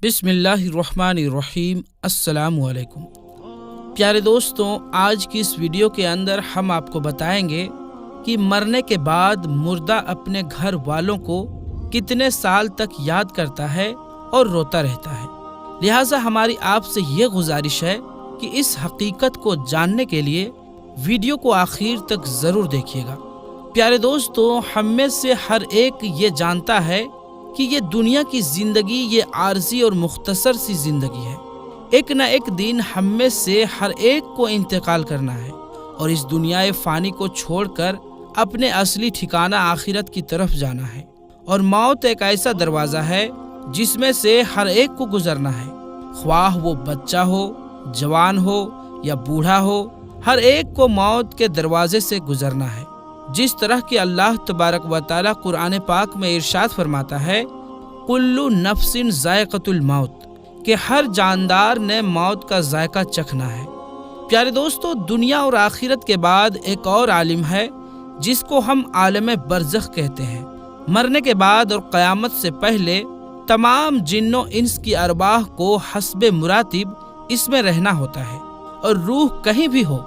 बिस्मिल्लाहिर्रहमानिर्रहीम। अस्सलामु अलैकुम। प्यारे दोस्तों, आज की इस वीडियो के अंदर हम आपको बताएंगे कि मरने के बाद मुर्दा अपने घर वालों को कितने साल तक याद करता है और रोता रहता है। लिहाजा हमारी आपसे ये गुजारिश है कि इस हकीकत को जानने के लिए वीडियो को आखिर तक ज़रूर देखिएगा। प्यारे दोस्तों, हम में से हर एक ये जानता है कि ये दुनिया की ज़िंदगी ये आर्जी और मुख्तसर सी ज़िंदगी है। एक न एक दिन हम में से हर एक को इंतकाल करना है और इस दुनियाए फ़ानी को छोड़कर अपने असली ठिकाना आखिरत की तरफ जाना है। और मौत एक ऐसा दरवाज़ा है जिसमें से हर एक को गुजरना है, ख्वाह वो बच्चा हो, जवान हो या बूढ़ा हो, हर एक को मौत के दरवाजे से गुजरना है। जिस तरह कि अल्लाह तबारक व तआला कुरान पाक में इरशाद फरमाता है, कुल्लु नफ्सिन ज़ायक़तुल मौत, कि हर जानदार ने मौत का जायका चखना है। प्यारे दोस्तों, दुनिया और आखिरत के बाद एक और आलिम है जिसको हम आलम बरज़ख कहते हैं। मरने के बाद और क़यामत से पहले तमाम जिन्नों इंस की अरवाह को हस्बे मुरातिब इसमें रहना होता है और रूह कहीं भी हो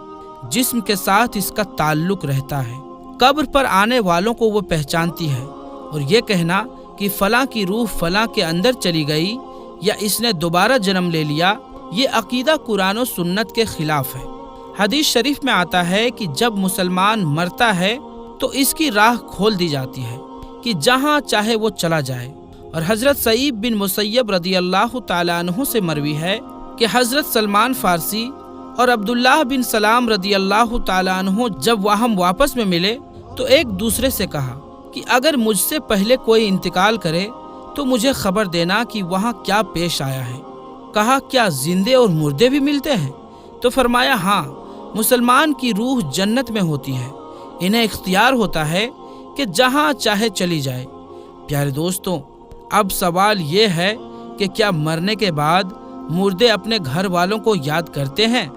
जिस्म के साथ इसका ताल्लुक रहता है। कब्र पर आने वालों को वो पहचानती है और ये कहना कि फलां की रूह फलां के अंदर चली गई या इसने दोबारा जन्म ले लिया, ये अकीदा कुरान और सुन्नत के खिलाफ है। हदीस शरीफ में आता है कि जब मुसलमान मरता है तो इसकी राह खोल दी जाती है कि जहाँ चाहे वो चला जाए। और हज़रत सईद बिन मुसय्यब रदी अल्लाह ताला अन्हु से मरवी है कि हज़रत सलमान फ़ारसी और अब्दुल्लाह बिन सलाम रदी अल्लाह ताला अन्हु जब वहाँ वापस में मिले तो एक दूसरे से कहा कि अगर मुझसे पहले कोई इंतकाल करे तो मुझे खबर देना कि वहाँ क्या पेश आया है। कहा, क्या जिंदे और मुर्दे भी मिलते हैं? तो फरमाया, हाँ, मुसलमान की रूह जन्नत में होती है, इन्हें इख्तियार होता है कि जहाँ चाहे चली जाए। प्यारे दोस्तों, अब सवाल ये है कि क्या मरने के बाद मुर्दे अपने घर वालों को याद करते हैं?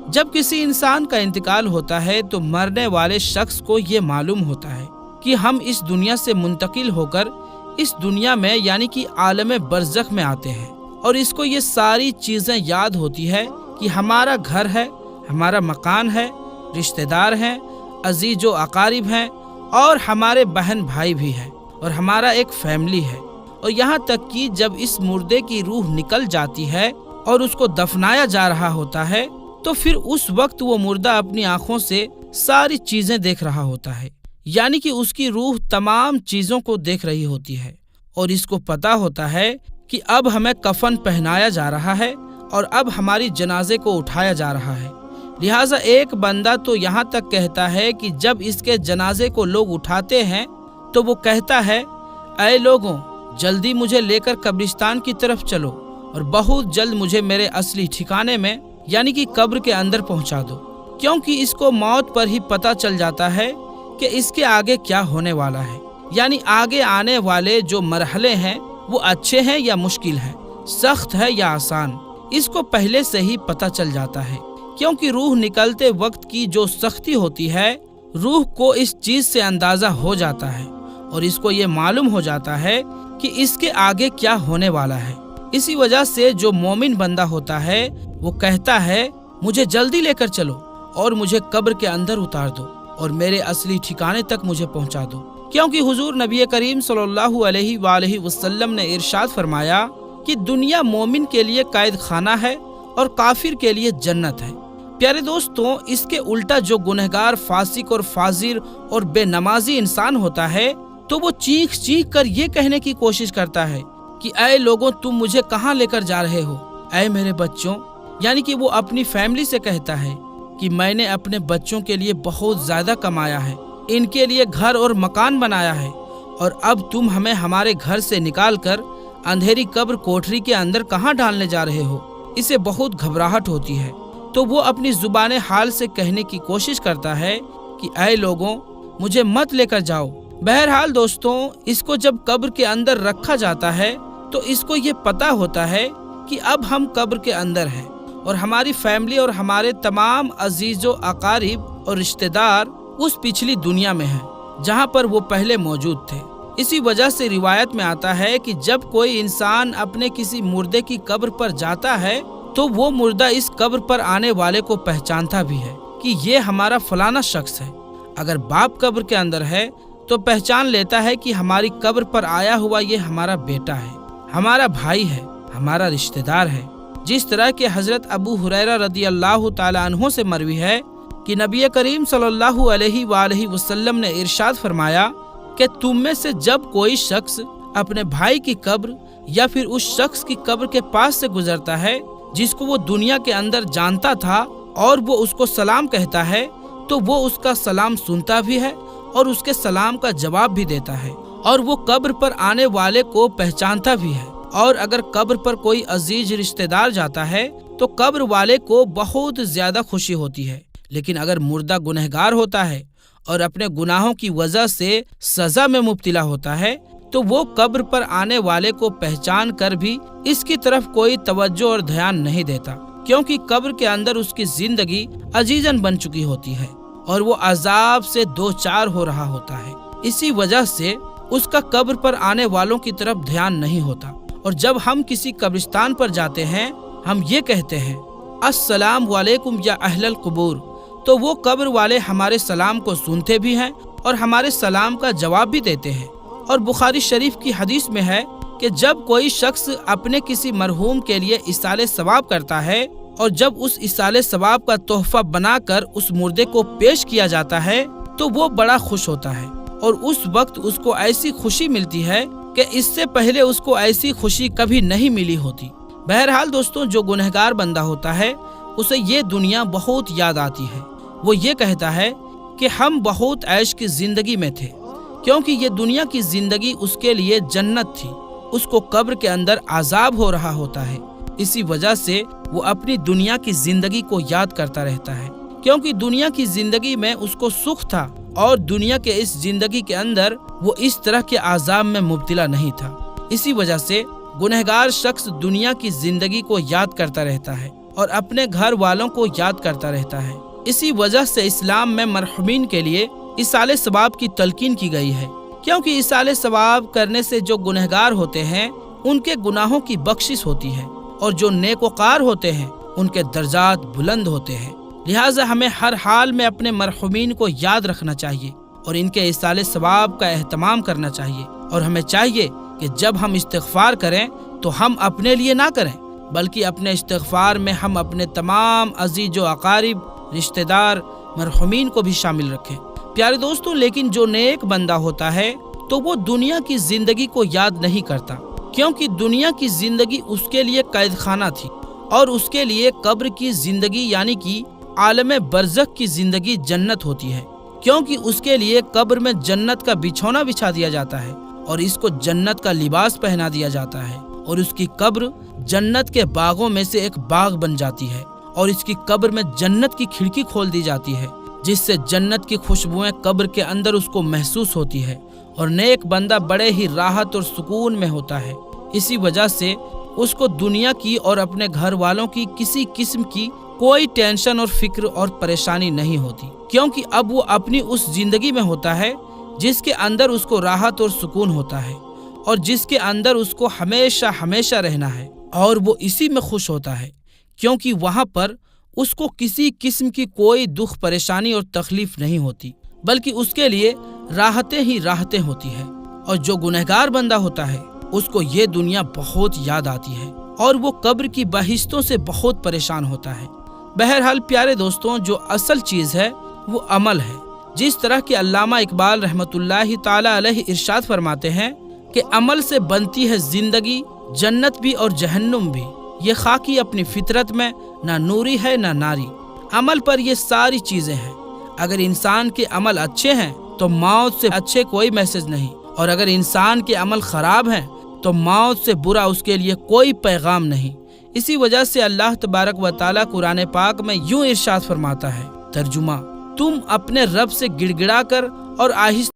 जब किसी इंसान का इंतकाल होता है तो मरने वाले शख्स को ये मालूम होता है कि हम इस दुनिया से मुंतकिल होकर इस दुनिया में यानी कि आलम बरज़ख में आते हैं और इसको ये सारी चीज़ें याद होती है कि हमारा घर है, हमारा मकान है, रिश्तेदार हैं, अजीज़ो अकारिब हैं और हमारे बहन भाई भी हैं और हमारा एक फैमिली है। और यहाँ तक कि जब इस मुर्दे की रूह निकल जाती है और उसको दफनाया जा रहा होता है तो फिर उस वक्त वो मुर्दा अपनी आंखों से सारी चीजें देख रहा होता है, यानी कि उसकी रूह तमाम चीजों को देख रही होती है और इसको पता होता है कि अब हमें कफन पहनाया जा रहा है और अब हमारी जनाजे को उठाया जा रहा है। लिहाजा एक बंदा तो यहाँ तक कहता है कि जब इसके जनाजे को लोग उठाते हैं तो वो कहता है, ऐ लोगों, जल्दी मुझे लेकर कब्रिस्तान की तरफ चलो और बहुत जल्द मुझे मेरे असली ठिकाने में यानी कि कब्र के अंदर पहुंचा दो, क्योंकि इसको मौत पर ही पता चल जाता है कि इसके आगे क्या होने वाला है, यानी आगे आने वाले जो मरहले हैं वो अच्छे हैं या मुश्किल हैं, सख्त है या आसान, इसको पहले से ही पता चल जाता है। क्योंकि रूह निकलते वक्त की जो सख्ती होती है, रूह को इस चीज से अंदाजा हो जाता है और इसको ये मालूम हो जाता है कि इसके आगे क्या होने वाला है। इसी वजह से जो मोमिन बंदा होता है वो कहता है, मुझे जल्दी लेकर चलो और मुझे कब्र के अंदर उतार दो और मेरे असली ठिकाने तक मुझे पहुंचा दो। क्योंकि हुजूर नबी करीम सल्लल्लाहु अलैहि वसल्लम ने इरशाद फरमाया कि दुनिया मोमिन के लिए कैद खाना है और काफिर के लिए जन्नत है। प्यारे दोस्तों, इसके उल्टा जो गुनहगार, फासिक और फाजिर और बेनमाजी इंसान होता है तो वो चीख चीख कर ये कहने की कोशिश करता है कि ऐ लोगों, तुम मुझे कहाँ लेकर जा रहे हो? ऐ मेरे बच्चों, यानी कि वो अपनी फैमिली से कहता है कि मैंने अपने बच्चों के लिए बहुत ज़्यादा कमाया है, इनके लिए घर और मकान बनाया है और अब तुम हमें हमारे घर से निकाल कर अंधेरी कब्र कोठरी के अंदर कहाँ डालने जा रहे हो? इसे बहुत घबराहट होती है तो वो अपनी जुबान हाल से कहने की कोशिश करता है कि ऐ लोगों, मुझे मत लेकर जाओ। बहरहाल दोस्तों, इसको जब कब्र के अंदर रखा जाता है तो इसको ये पता होता है कि अब हम कब्र के अंदर हैं और हमारी फैमिली और हमारे तमाम अजीज़ो अकारिब और रिश्तेदार उस पिछली दुनिया में हैं जहाँ पर वो पहले मौजूद थे। इसी वजह से रिवायत में आता है कि जब कोई इंसान अपने किसी मुर्दे की कब्र पर जाता है तो वो मुर्दा इस कब्र पर आने वाले को पहचानता भी है कि ये हमारा फलाना शख्स है। अगर बाप कब्र के अंदर है तो पहचान लेता है कि हमारी कब्र पर आया हुआ ये हमारा बेटा है, हमारा भाई है, हमारा रिश्तेदार है। जिस तरह के हजरत अबू हुरैरा रदी अल्लाह ताला अन्हु से मरवी है कि नबी करीम सल्लल्लाहु अलैहि वसल्लम ने इरशाद फरमाया कि तुम में से जब कोई शख्स अपने भाई की कब्र या फिर उस शख्स की कब्र के पास से गुजरता है जिसको वो दुनिया के अंदर जानता था और वो उसको सलाम कहता है तो वो उसका सलाम सुनता भी है और उसके सलाम का जवाब भी देता है और वो कब्र पर आने वाले को पहचानता भी है। और अगर कब्र पर कोई अजीज रिश्तेदार जाता है तो कब्र वाले को बहुत ज्यादा खुशी होती है। लेकिन अगर मुर्दा गुनहगार होता है और अपने गुनाहों की वजह से सजा में मुब्तला होता है तो वो कब्र पर आने वाले को पहचान कर भी इसकी तरफ कोई तवज्जो और ध्यान नहीं देता, क्योंकि कब्र के अंदर उसकी जिंदगी अजीजन बन चुकी होती है और वो अजाब से दो चार हो रहा होता है। इसी वजह से उसका कब्र पर आने वालों की तरफ ध्यान नहीं होता। और जब हम किसी कब्रिस्तान पर जाते हैं हम ये कहते हैं अस्सलाम वालेकुम या अहलल कुबूर, तो वो कब्र वाले हमारे सलाम को सुनते भी हैं और हमारे सलाम का जवाब भी देते हैं। और बुखारी शरीफ की हदीस में है कि जब कोई शख्स अपने किसी मरहूम के लिए इसाले सवाब करता है और जब उस इसाले सवाब का तोहफा बनाकर उस मुर्दे को पेश किया जाता है तो वो बड़ा खुश होता है और उस वक्त उसको ऐसी खुशी मिलती है कि इससे पहले उसको ऐसी खुशी कभी नहीं मिली होती। बहरहाल दोस्तों, जो गुनहगार बंदा होता है उसे ये दुनिया बहुत याद आती है। वो ये कहता है कि हम बहुत ऐश की जिंदगी में थे, क्योंकि ये दुनिया की जिंदगी उसके लिए जन्नत थी। उसको कब्र के अंदर आजाब हो रहा होता है। इसी वजह से वो अपनी दुनिया की जिंदगी को याद करता रहता है, क्योंकि दुनिया की जिंदगी में उसको सुख था और दुनिया के इस जिंदगी के अंदर वो इस तरह के आजाब में मुब्तला नहीं था। इसी वजह से गुनहगार शख्स दुनिया की जिंदगी को याद करता रहता है और अपने घर वालों को याद करता रहता है। इसी वजह से इस्लाम में मरहुमीन के लिए इसाले सवाब की तलकीन की गई है, क्योंकि इसाले सवाब करने से जो गुनहगार होते हैं उनके गुनाहों की बख्शिश होती है और जो नेकोकार होते हैं उनके दर्जात बुलंद होते हैं। लिहाजा हमें हर हाल में अपने मरहुमीन को याद रखना चाहिए और इनके इसाले सवाब का एहतमाम करना चाहिए। और हमें चाहिए कि जब हम इस्तिग़फ़ार करें तो हम अपने लिए ना करें, बल्कि अपने इस्तिग़फ़ार में हम अपने तमाम अजीज़ व अकारिब, रिश्तेदार, मरहुमीन को भी शामिल रखें। प्यारे दोस्तों, लेकिन जो नेक बंदा होता है तो वो दुनिया की जिंदगी को याद नहीं करता, क्योंकि दुनिया की जिंदगी उसके लिए कैद खाना थी और उसके लिए कब्र की जिंदगी यानी कि आलम बरज़ख की जिंदगी जन्नत होती है, क्योंकि उसके लिए कब्र में जन्नत का बिछौना बिछा दिया जाता है और इसको जन्नत का लिबास पहना दिया जाता है और उसकी कब्र जन्नत के बागों में से एक बाग बन जाती है और इसकी कब्र में जन्नत की खिड़की खोल दी जाती है, जिससे जन्नत की खुशबुएं कब्र के अंदर उसको महसूस होती है और नेक बंदा बड़े ही राहत और सुकून में होता है। इसी वजह से उसको दुनिया की और अपने घर वालों की किसी किस्म की कोई टेंशन और फिक्र और परेशानी नहीं होती, क्योंकि अब वो अपनी उस जिंदगी में होता है जिसके अंदर उसको राहत और सुकून होता है और जिसके अंदर उसको हमेशा हमेशा रहना है, और वो इसी में खुश होता है, क्योंकि वहाँ पर उसको किसी किस्म की कोई दुख परेशानी और तकलीफ नहीं होती, बल्कि उसके लिए राहतें ही राहतें होती है। और जो गुनहगार बंदा होता है उसको ये दुनिया बहुत याद आती है और वो कब्र की बहिश्तों से बहुत परेशान होता है। बहरहाल प्यारे दोस्तों, जो असल चीज़ है वो अमल है। जिस तरह के अल्लामा इकबाल रहमतुल्लाहि ताला अलैहि इरशाद फरमाते हैं कि अमल से बनती है जिंदगी, जन्नत भी और जहन्नुम भी। ये खाकी अपनी फितरत में ना नूरी है ना नारी। अमल पर ये सारी चीज़ें हैं। अगर इंसान के अमल अच्छे हैं तो मौत से अच्छे कोई मैसेज नहीं, और अगर इंसान के अमल ख़राब हैं तो मौत से बुरा उसके लिए कोई पैगाम नहीं। इसी वजह से अल्लाह तबारक व तआला कुरान पाक में यूं इरशाद फरमाता है, तर्जुमा, तुम अपने रब से गिड़गिड़ा कर और आहिस्ता